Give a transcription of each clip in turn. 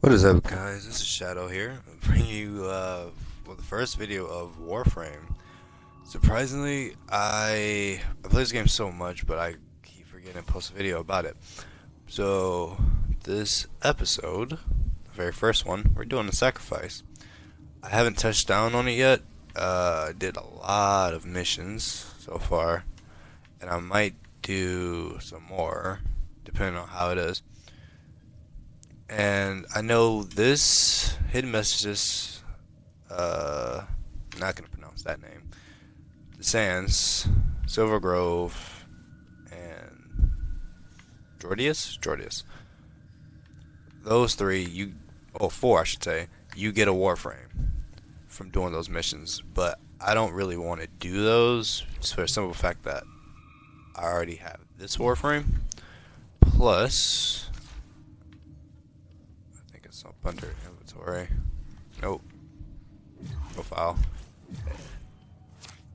What is up, guys? This is Shadow here, bringing you the first video of Warframe. Surprisingly, I play this game so much, but I keep forgetting to post a video about it. So this episode, the very first one, we're doing a sacrifice. I haven't touched down on it yet. I did a lot of missions so far, and I might do some more, depending on how it is. And I know this hidden messages, not gonna pronounce that name. The Sands, Silver Grove, and Jordius. Those three, four I should say, you get a Warframe from doing those missions. But I don't really want to do those just for the simple fact that I already have this Warframe. Plus, it's up under inventory. Nope. Profile.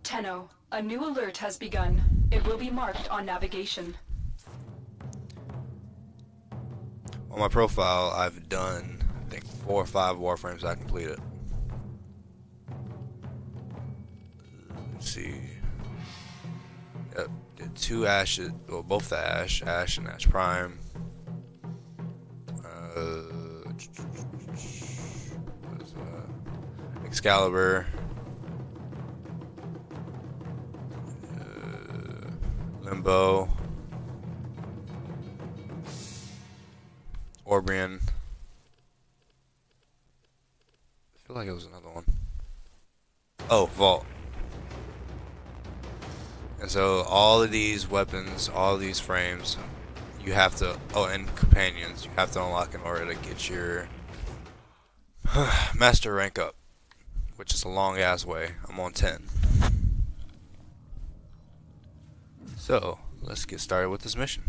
Tenno, a new alert has begun. It will be marked on navigation. On my profile, I've done, I think, 4 or 5 Warframes I completed. Let's see. Yep, did 2 Ashes, well, both the Ash and Ash Prime. What is that? Excalibur. Limbo. Orbrian. I feel like it was another one. Oh, Vault. And so all of these weapons, all of these frames, you have to, and companions, you have to unlock in order to get your master rank up, which is a long ass way. I'm on 10. So let's get started with this mission.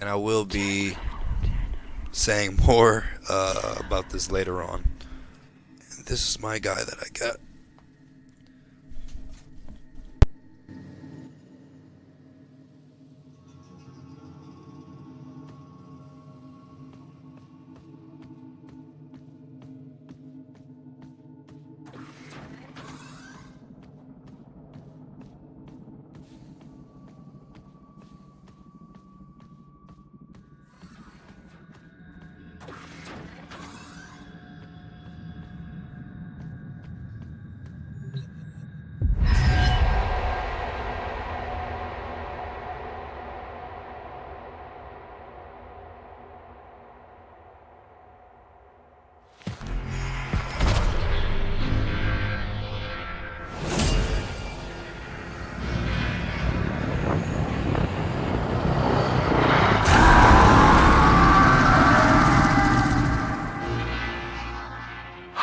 And I will be saying more about this later on. And this is my guy that I got.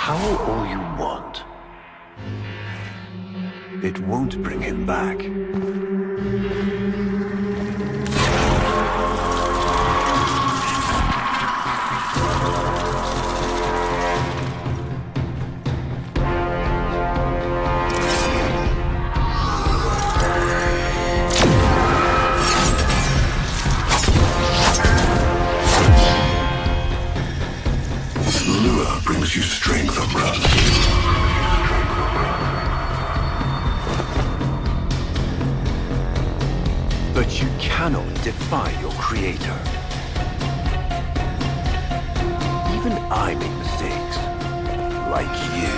All you want. It won't bring him back. Lure brings you strength of rust. But you cannot defy your creator. Even I make mistakes, like you.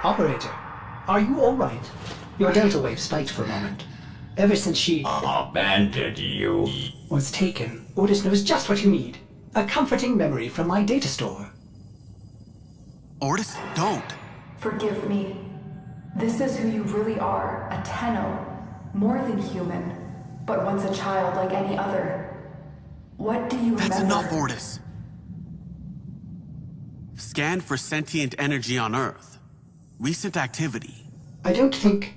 Operator, are you all right? Your delta wave spiked for a moment. Ever since she abandoned you. was taken, Otis knows just what you need. A comforting memory from my data store. Otis, don't. Forgive me. This is who you really are, a Tenno. More than human, but once a child like any other. What do you That's remember? enough, Ordis. Scan for sentient energy on Earth. Recent activity. I don't think...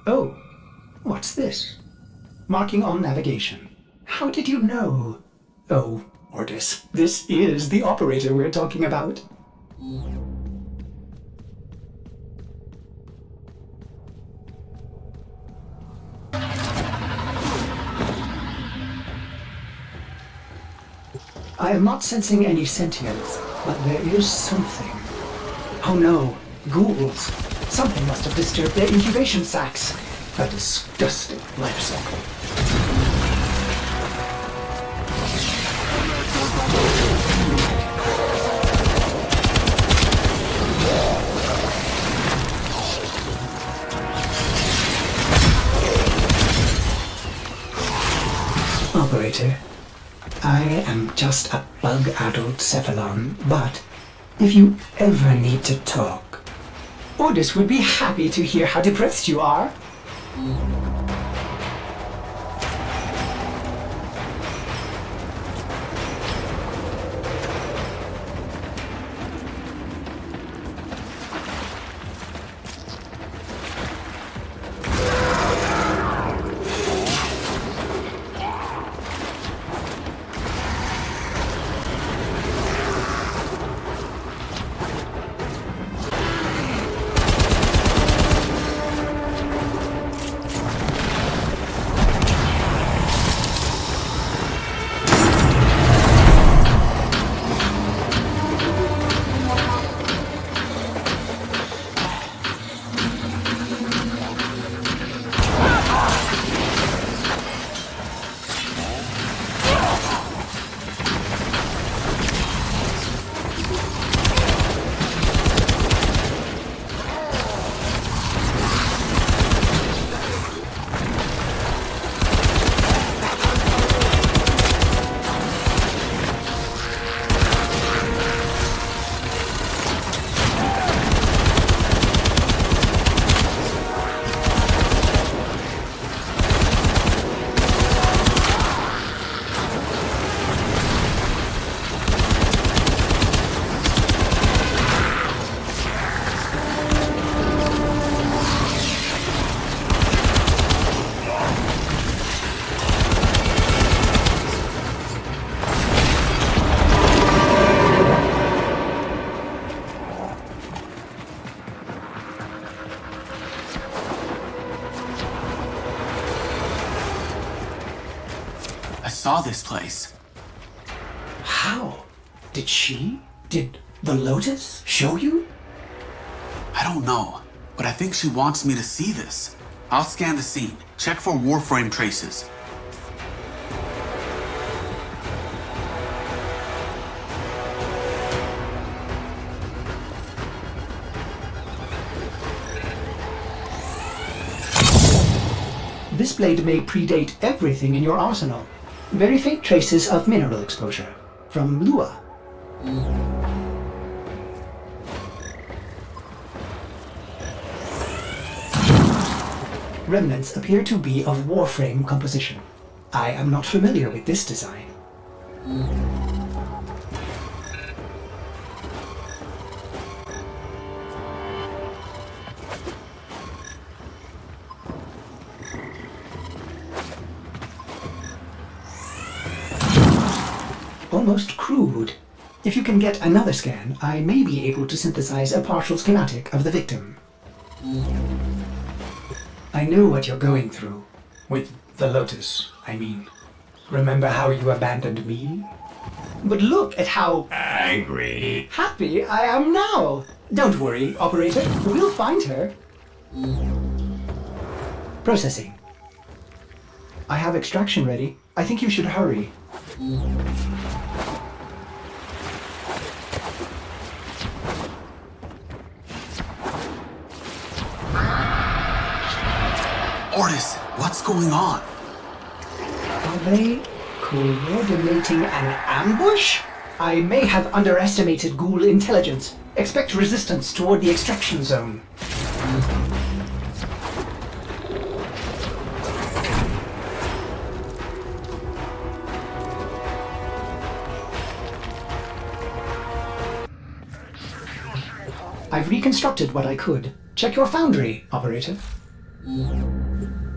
Oh, what's this? Marking on navigation. How did you know? Oh, Ordis, this is the operator we're talking about. I am not sensing any sentience, but there is something. Oh no, ghouls. Something must have disturbed their incubation sacs. A disgusting life cycle. Operator, I am just a bug-addled cephalon, but if you ever need to talk, Ordis would be happy to hear how depressed you are. Saw this place. How? Did the Lotus show you? I don't know, but I think she wants me to see this. I'll scan the scene. Check for Warframe traces. This blade may predate everything in your arsenal. Very faint traces of mineral exposure. From Lua. Remnants appear to be of Warframe composition. I am not familiar with this design. Almost crude. If you can get another scan, I may be able to synthesize a partial schematic of the victim. I know what you're going through. With the Lotus, I mean. Remember how you abandoned me? But look at how Angry. happy I am now! Don't worry, operator. We'll find her. Processing. I have extraction ready. I think you should hurry. Ordis, what's going on? Are they coordinating an ambush? I may have underestimated ghoul intelligence. Expect resistance toward the extraction zone. I've reconstructed what I could. Check your foundry, operator.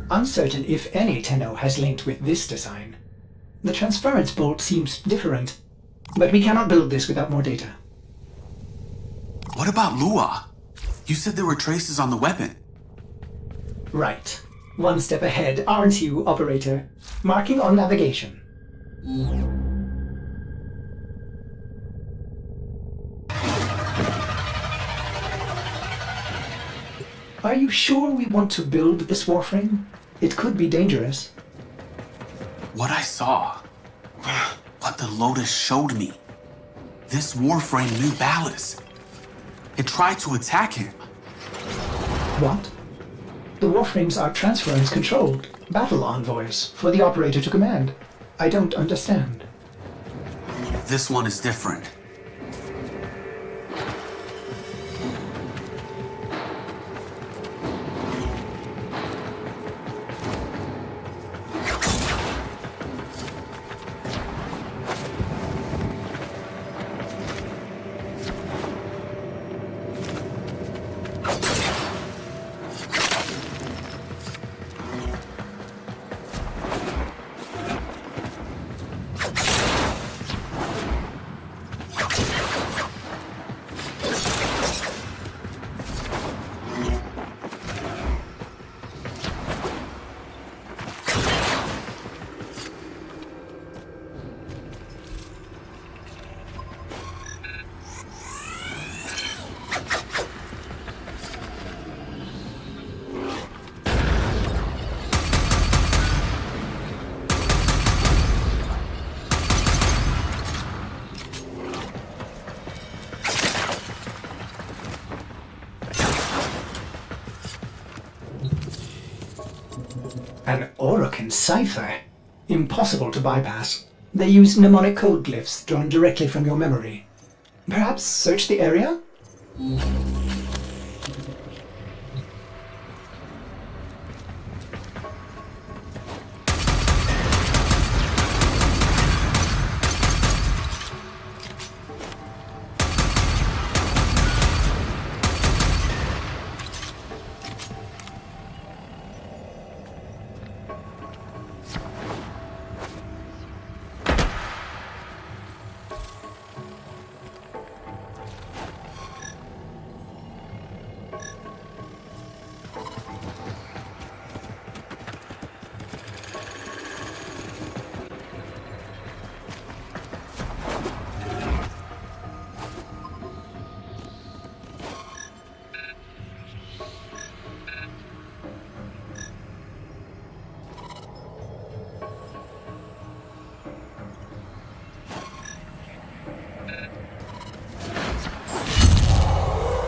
Uncertain if any Tenno has linked with this design. The transference bolt seems different, but we cannot build this without more data. What about Lua? You said there were traces on the weapon. Right. One step ahead, aren't you, operator? Marking on navigation. Are you sure we want to build this Warframe? It could be dangerous. What I saw. What the Lotus showed me. This Warframe knew Ballas. It tried to attack him. What? The Warframes are transference controlled, battle envoys for the operator to command. I don't understand. This one is different. An Orokin cipher? Impossible to bypass. They use mnemonic code glyphs drawn directly from your memory. Perhaps search the area?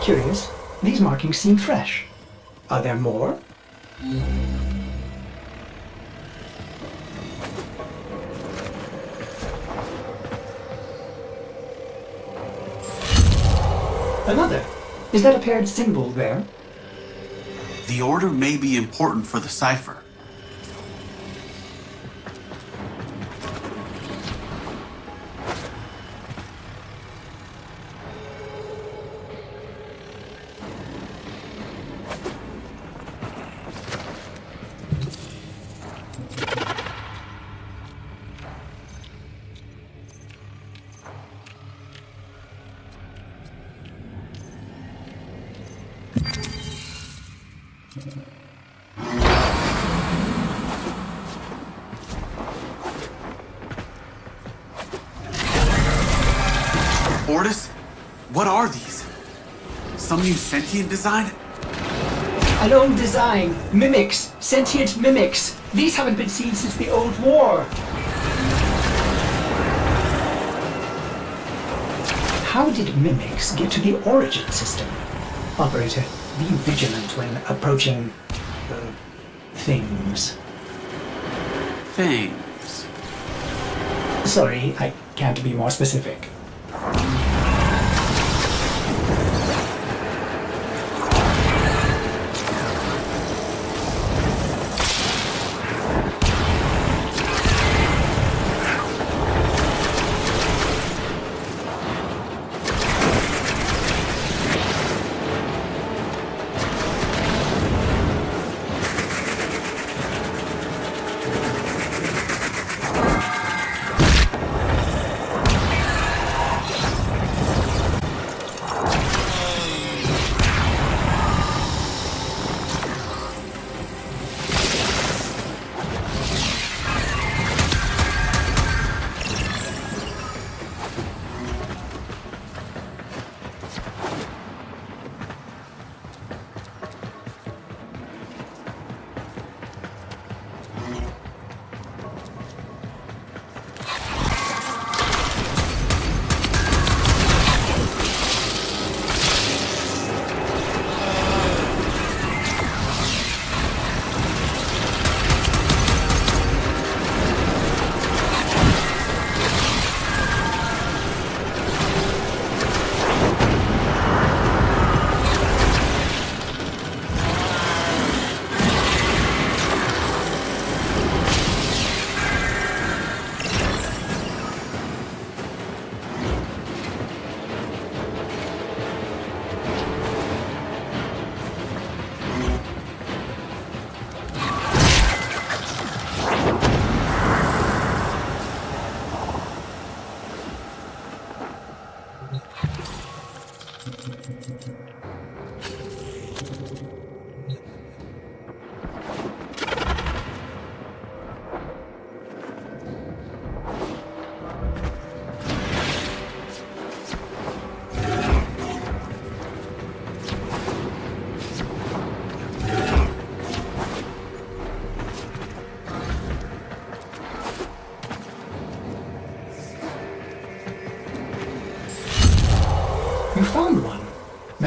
Curious. These markings seem fresh. Are there more? Another. Is that a paired symbol there? The order may be important for the cipher. Ortis, what are these? Some new sentient design? An old design. Mimics. Sentient mimics. These haven't been seen since the old war. How did mimics get to the origin system? Operator, be vigilant when approaching... things. Things. Sorry, I can't be more specific.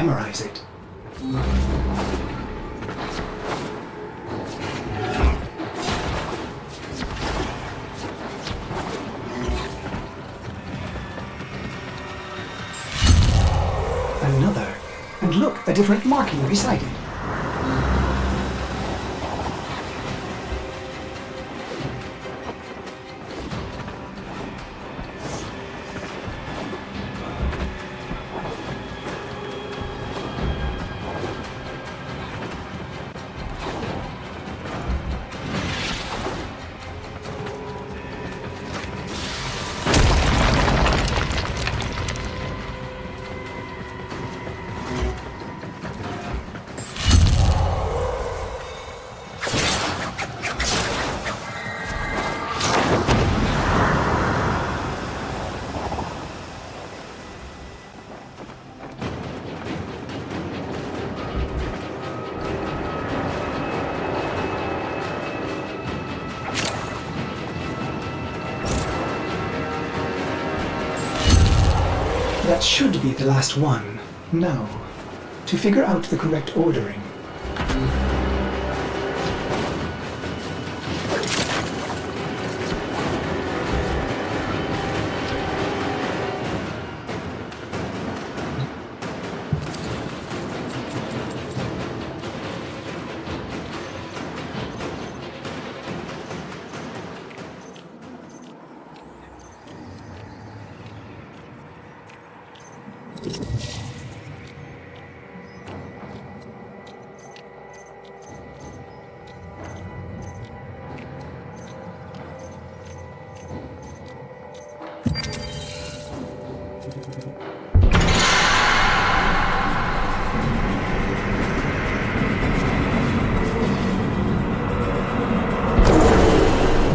memorize it. Another. And look, a different marking beside it. That should be the last one. Now, to figure out the correct ordering.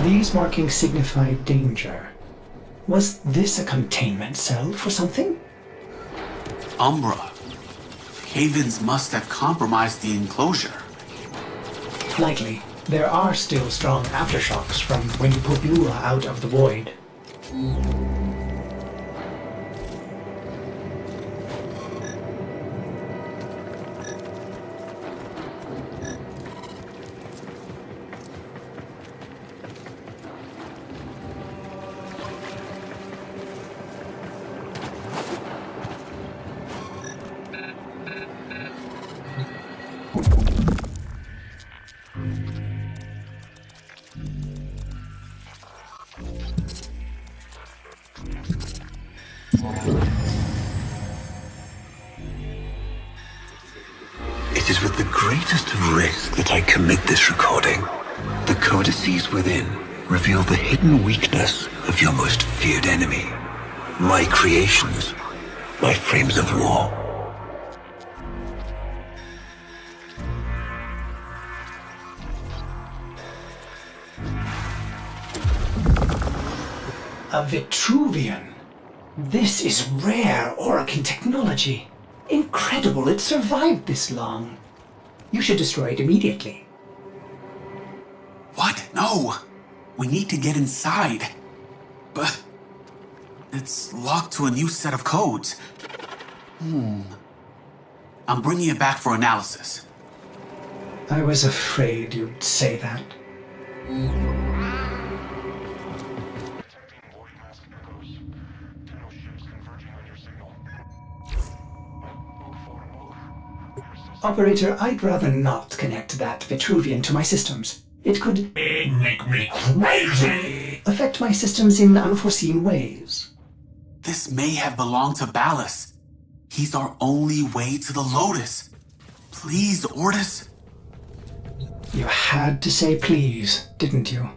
These markings signify danger. Was this a containment cell for something? Umbra. Cave-ins must have compromised the enclosure. Likely. There are still strong aftershocks from when you put Lua out of the void. It is with the greatest of risk that I commit this recording. The codices within reveal the hidden weakness of your most feared enemy. My creations, my frames of war. A Vitruvian. This is rare Orokin technology. Incredible it survived this long. You should destroy it immediately. What? No! We need to get inside. But it's locked to a new set of codes. I'm bringing it back for analysis. I was afraid you'd say that. Operator, I'd rather not connect that Vitruvian to my systems. It could Make me crazy! affect my systems in unforeseen ways. This may have belonged to Ballas. He's our only way to the Lotus. Please, Ortis. You had to say please, didn't you?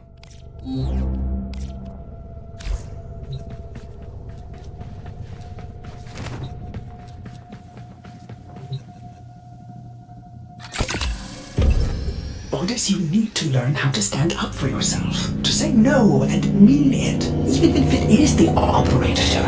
Otis, you need to learn how to stand up for yourself. To say no and mean it, even if it is the operator.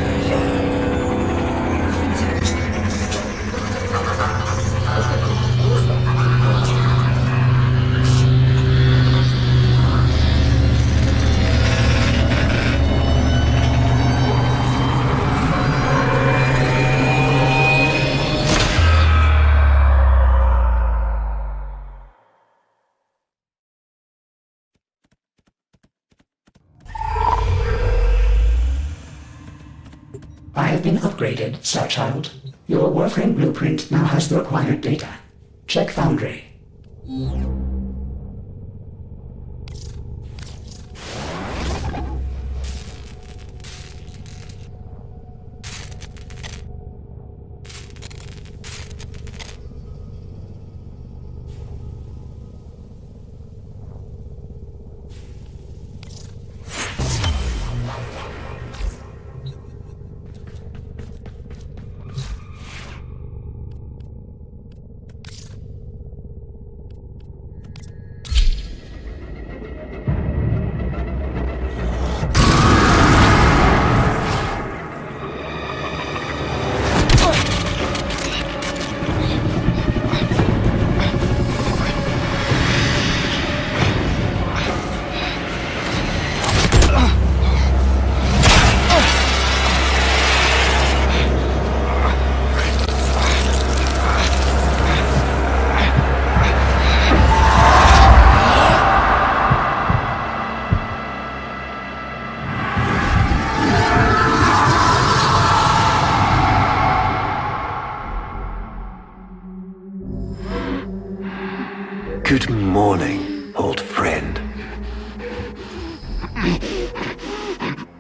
upgraded, Starchild. Your Warframe blueprint now has the required data. Check Foundry. Good morning, old friend.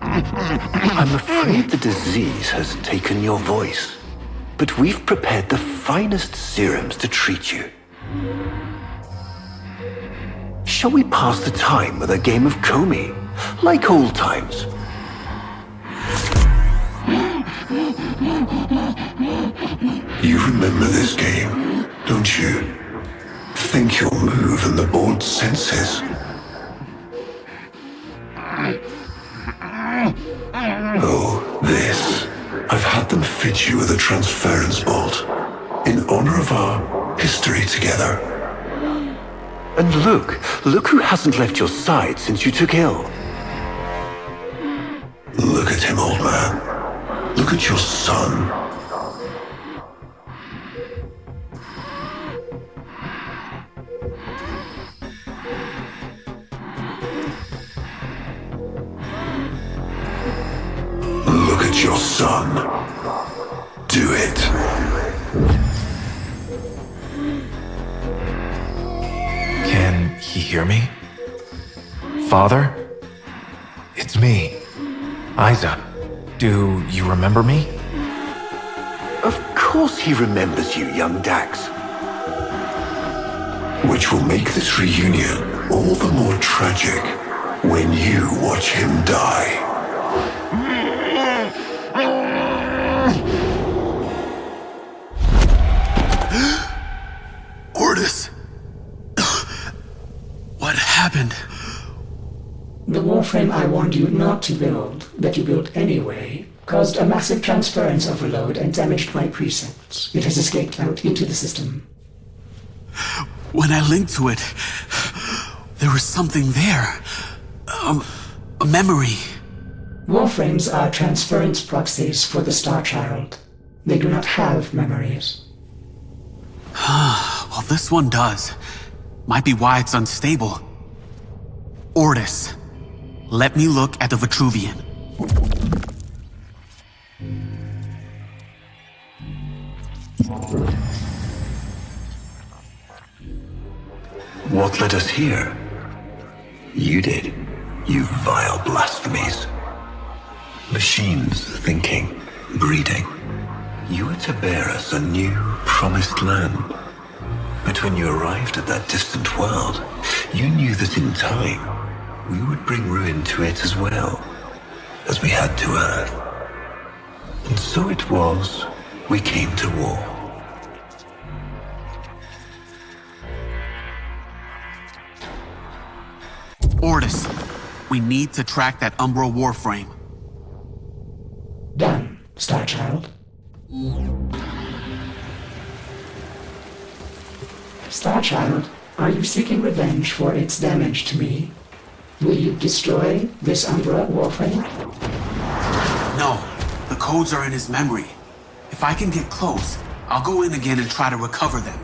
I'm afraid the disease has taken your voice, but we've prepared the finest serums to treat you. Shall we pass the time with a game of Comey, like old times? You remember this game, don't you? Think you'll move in the board's senses. Oh, this. I've had them fit you with a transference bolt in honor of our history together. And look who hasn't left your side since you took ill. Look at him, old man. Look at your son. Look at your son. Do it. Can he hear me? Father? It's me, Isa. Do you remember me? Of course he remembers you, young Dax. Which will make this reunion all the more tragic when you watch him die. Ordis! What happened? The Warframe I warned you not to build, that you built anyway, caused a massive transference overload and damaged my precepts. It has escaped out into the system. When I linked to it, there was something there. A memory. Warframes are transference proxies for the Starchild. They do not have memories. Well, this one does. Might be why it's unstable. Ordis, let me look at the Vitruvian. What led us here? You did, you vile blasphemies. Machines thinking, breeding. You were to bear us a new, promised land. But when you arrived at that distant world, you knew that in time, we would bring ruin to it as well, as we had to Earth. And so it was, we came to war. Ordis, we need to track that Umbra Warframe. Done, Starchild. Starchild, are you seeking revenge for its damage to me? Will you destroy this Umbra Warframe? No, the codes are in his memory. If I can get close, I'll go in again and try to recover them.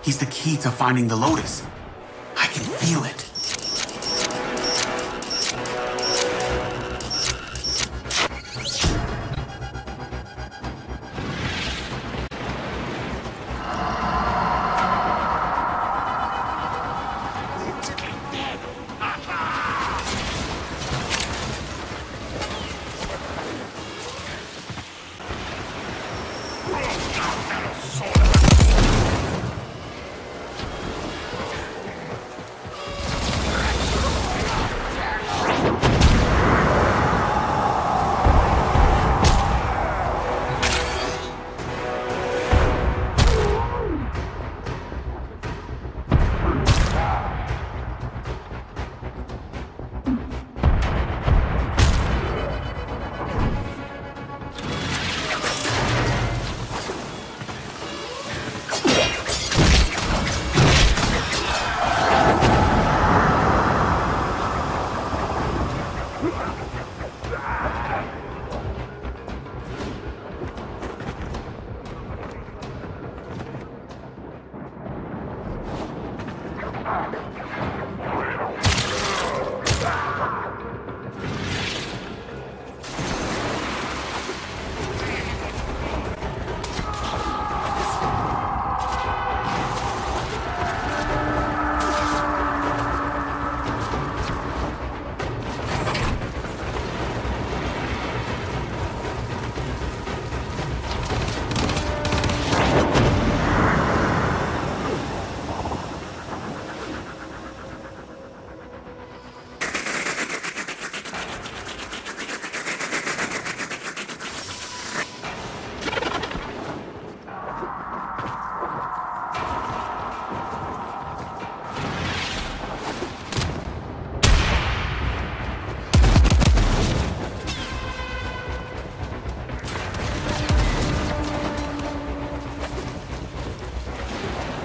He's the key to finding the Lotus. I can feel it.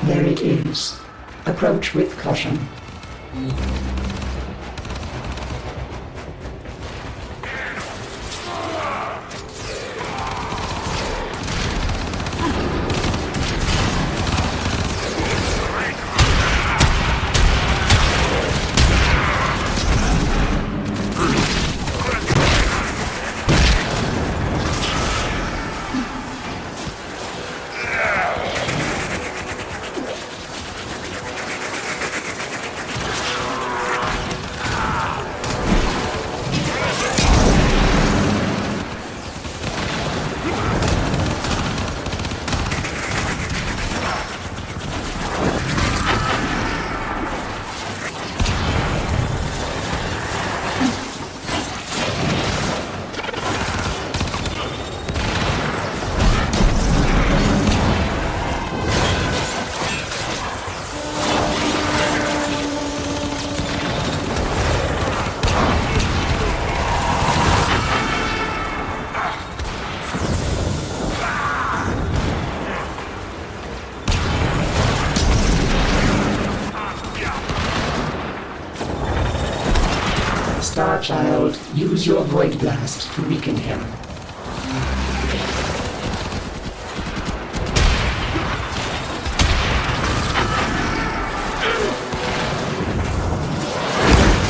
There it is. Approach with caution. Starchild, use your Void Blast to weaken him.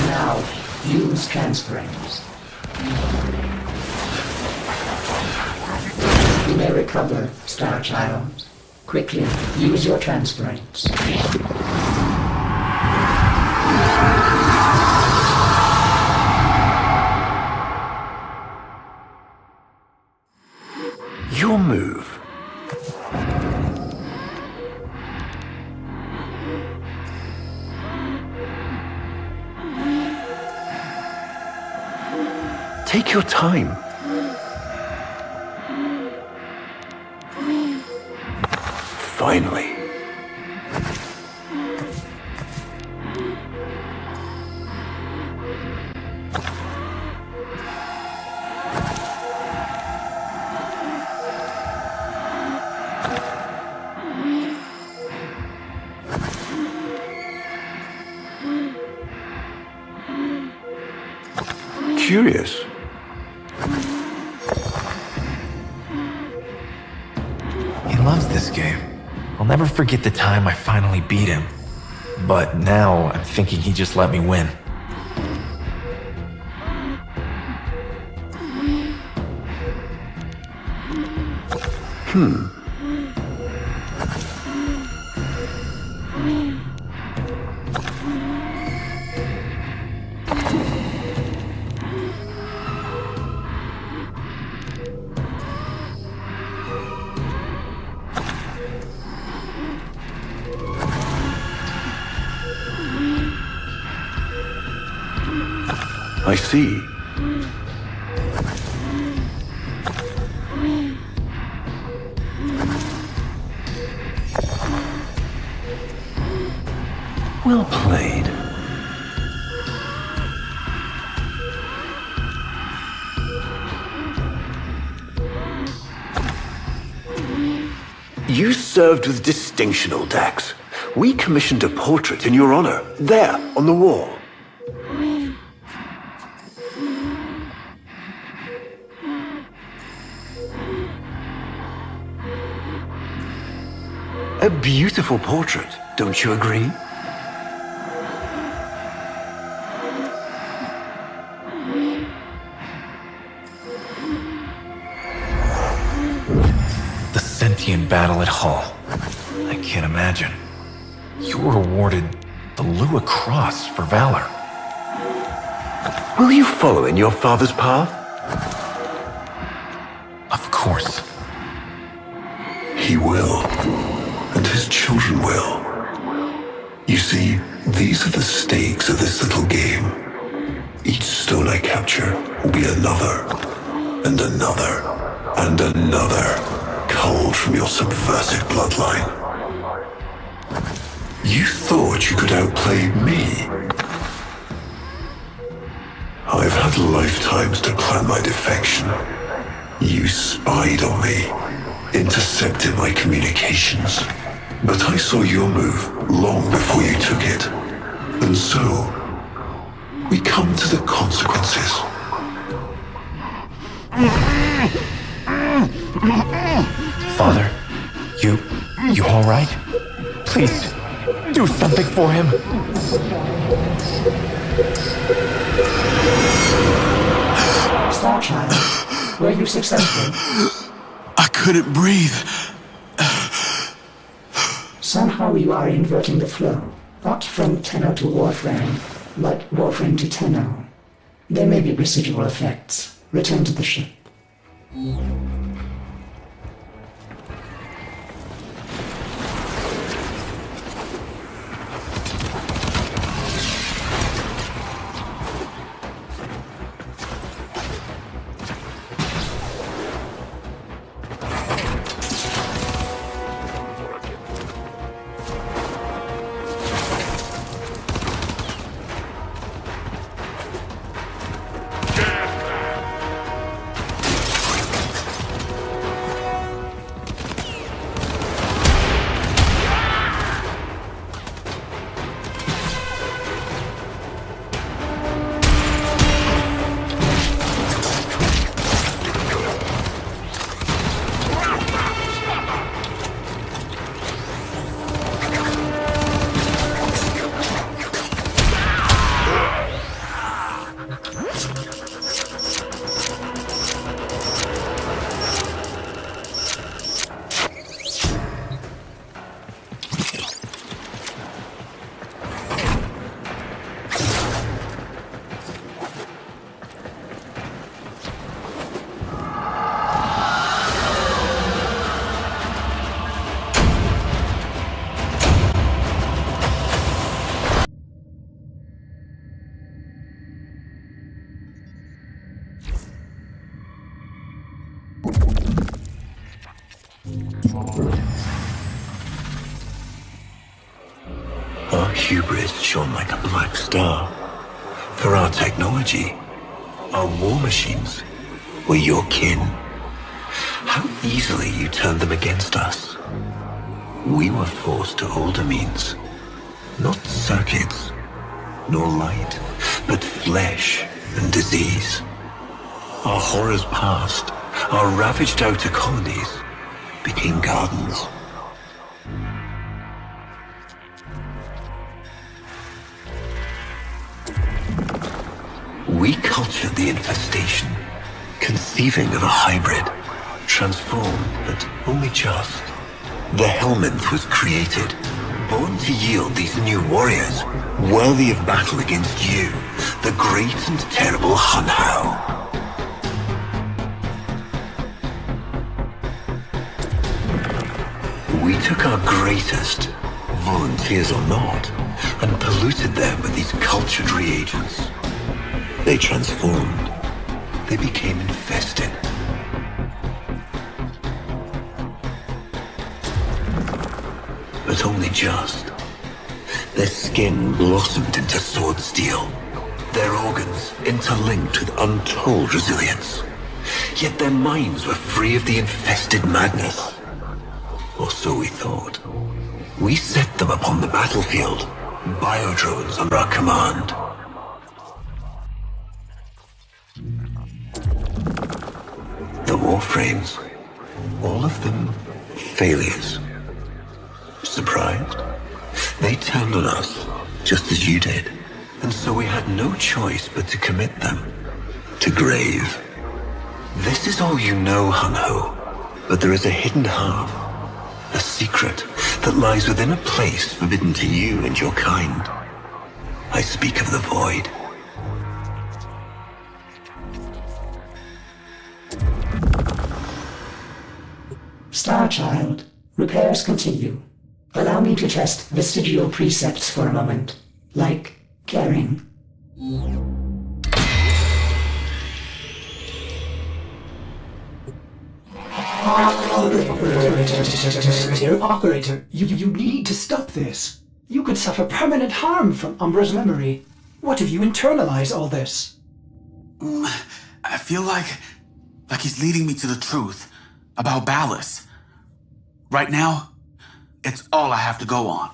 Now, use Transference. You may recover, Starchild. Quickly, use your Transference. Your move. Take your time. Finally. Curious. He loves this game. I'll never forget the time I finally beat him. But now I'm thinking he just let me win. I see. Well played. You served with distinction, old Dax. We commissioned a portrait in your honor, there, on the wall. A beautiful portrait, don't you agree? The sentient battle at Hull. I can't imagine. You were awarded the Lua Cross for valor. Will you follow in your father's path? Of course. He will, and his children will. You see, these are the stakes of this little game. Each stone I capture will be another, and another, and another, culled from your subversive bloodline. You thought you could outplay me? I've had lifetimes to plan my defection. You spied on me, intercepted my communications, But I saw your move long before you took it. And so, we come to the consequences. Father, you all right? Please, do something for him. Starchild, were you successful? I couldn't breathe. Somehow you are inverting the flow. Not from Tenno to Warframe, but Warframe to Tenno. There may be residual effects. Return to the ship. Our hubris shone like a black star. For our technology, our war machines were your kin. How easily you turned them against us. We were forced to older means. Not circuits, nor light, but flesh and disease. Our horrors passed. Our ravaged outer colonies became gardens. We cultured the infestation, conceiving of a hybrid, transformed, but only just. The Helminth was created, born to yield these new warriors, worthy of battle against you, the great and terrible Hunhow. We took our greatest, volunteers or not, and polluted them with these cultured reagents. They transformed. They became infested. But only just. Their skin blossomed into sword steel. Their organs interlinked with untold resilience. Yet their minds were free of the infested madness. Or so we thought. We set them upon the battlefield, biodrones under our command. The Warframes, all of them failures. Surprised? They turned on us, just as you did. And so we had no choice but to commit them to grave. This is all you know, Hunho, but there is a hidden half, a secret that lies within a place forbidden to you and your kind. I speak of the Void. Starchild, repairs continue. Allow me to test vestigial precepts for a moment, like caring. Operator, you need to stop this. You could suffer permanent harm from Umbra's memory. What if you internalize all this? I feel like he's leading me to the truth about Ballas. Right now, It's all I have to go on.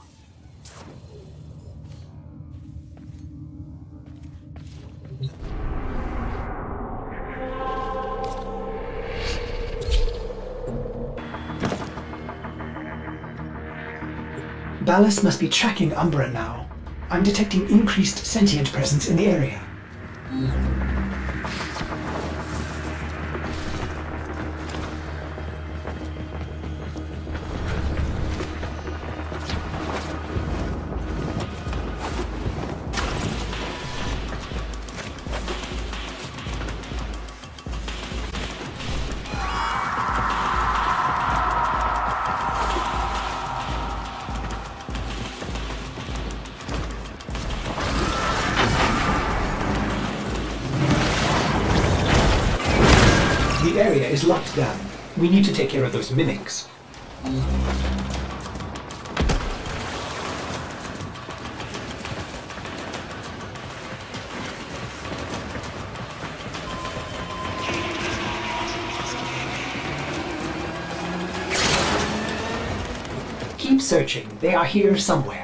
Ballas must be tracking Umbra now. I'm detecting increased sentient presence in the area. The area is locked down. We need to take care of those mimics. Keep searching. They are here somewhere.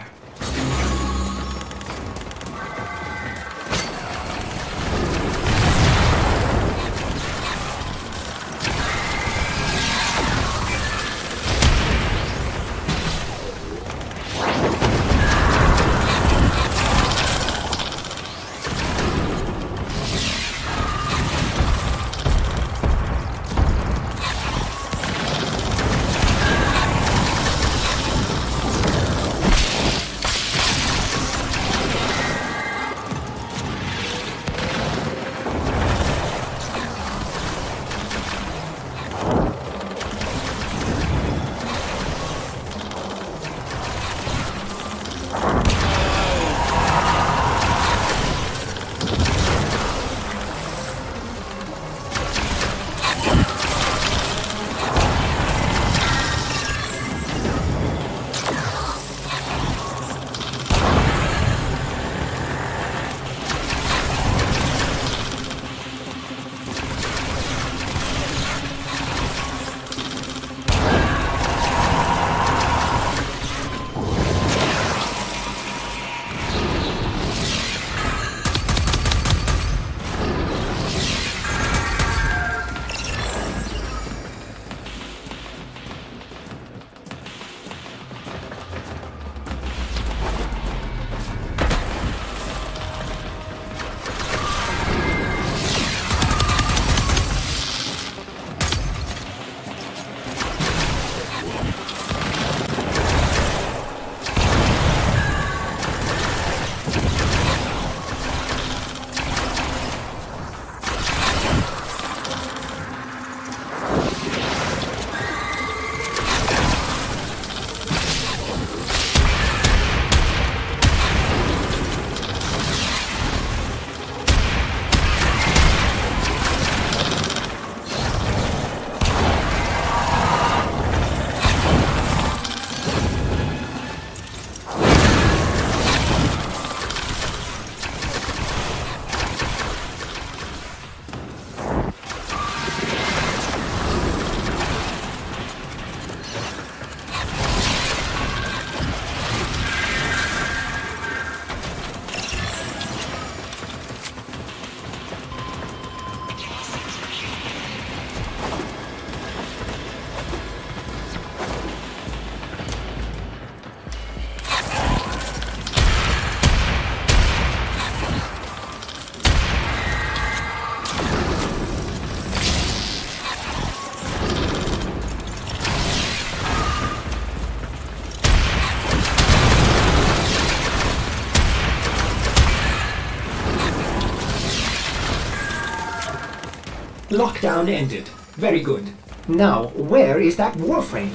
Lockdown ended. Very good. Now, where is that Warframe?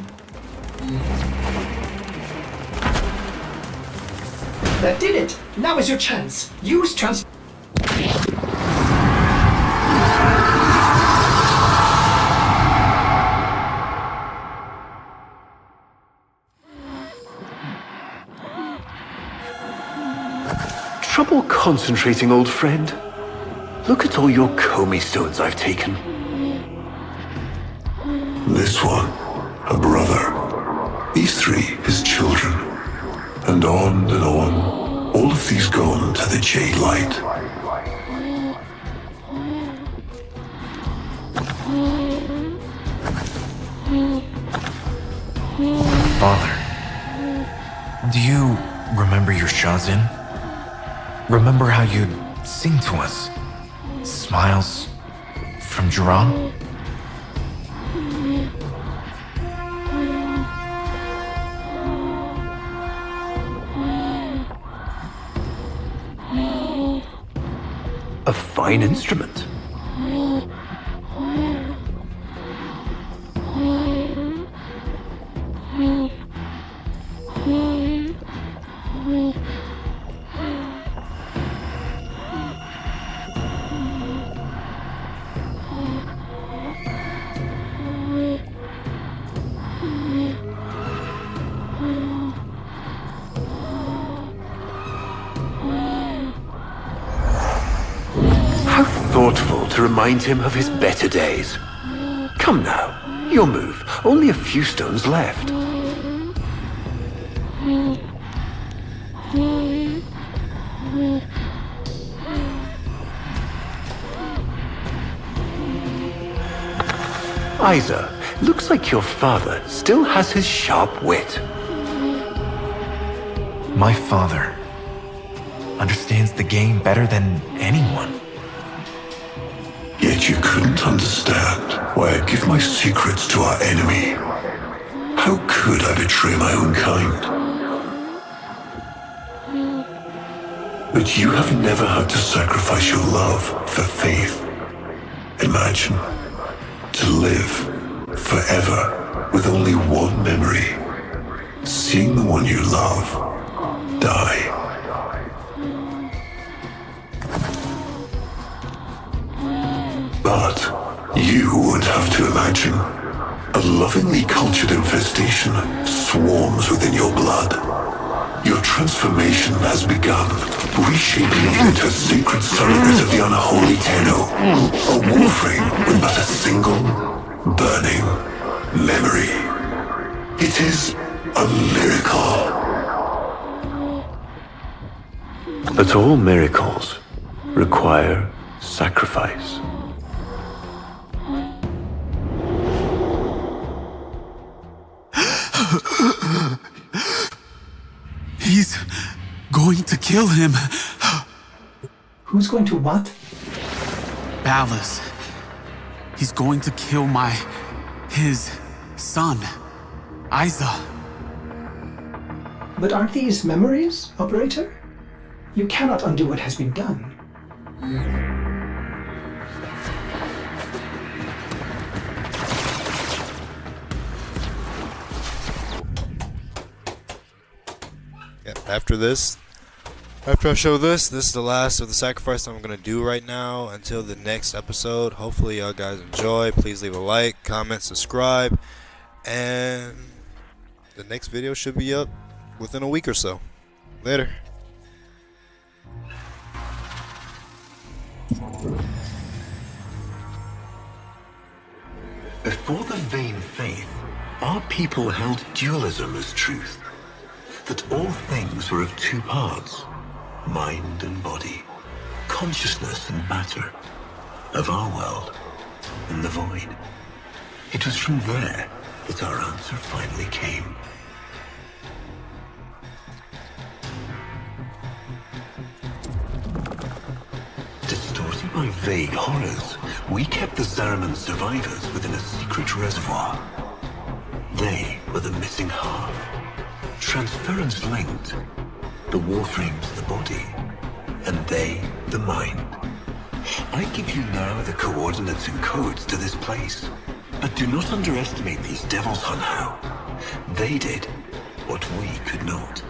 That did it! Now is your chance. Use trans... Trouble concentrating, old friend? Look at all your Comey stones I've taken. This one, a brother. These three, his children. And on, all of these gone to the Jade Light. Father, do you remember your Shazin? Remember how you'd sing to us? Smiles from Jiran? A fine instrument. How thoughtful to remind him of his better days. Come now, your move. Only a few stones left. Isa, looks like your father still has his sharp wit. My father understands the game better than anyone. Yet you couldn't understand why I give my secrets to our enemy. How could I betray my own kind? But you have never had to sacrifice your love for faith. Imagine to live forever with only one memory. Seeing the one you love die. But you would have to imagine a lovingly cultured infestation swarms within your blood. Your transformation has begun, reshaping you into a sacred surrogate of the unholy Tenno. A Warframe with but a single, burning memory. It is a miracle. But all miracles require sacrifice. He's going to kill him. Who's going to what? Ballas. He's going to kill his son, Isa. But aren't these memories, Operator? You cannot undo what has been done. After I show this is the last of the sacrifice I'm going to do right now until the next episode. Hopefully y'all guys enjoy. Please leave a like, comment, subscribe, and the next video should be up within a week or so. Later. Before the vain faith, our people held dualism as truth. That all things were of two parts, mind and body, consciousness and matter, of our world and the void. It was from there that our answer finally came. Distorted by vague horrors, we kept the Zariman survivors within a secret reservoir. They were the missing half. Transference linked, the Warframe to the body, and they the mind. I give you now the coordinates and codes to this place, but do not underestimate these devils, Hunhow. They did what we could not.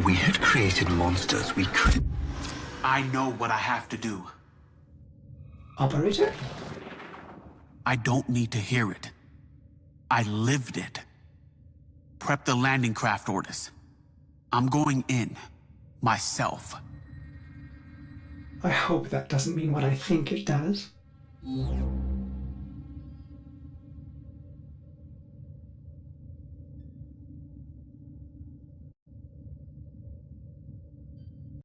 We had created monsters we could. I know what I have to do. Operator? I don't need to hear it. I lived it. Prep the landing craft orders. I'm going in, myself. I hope that doesn't mean what I think it does.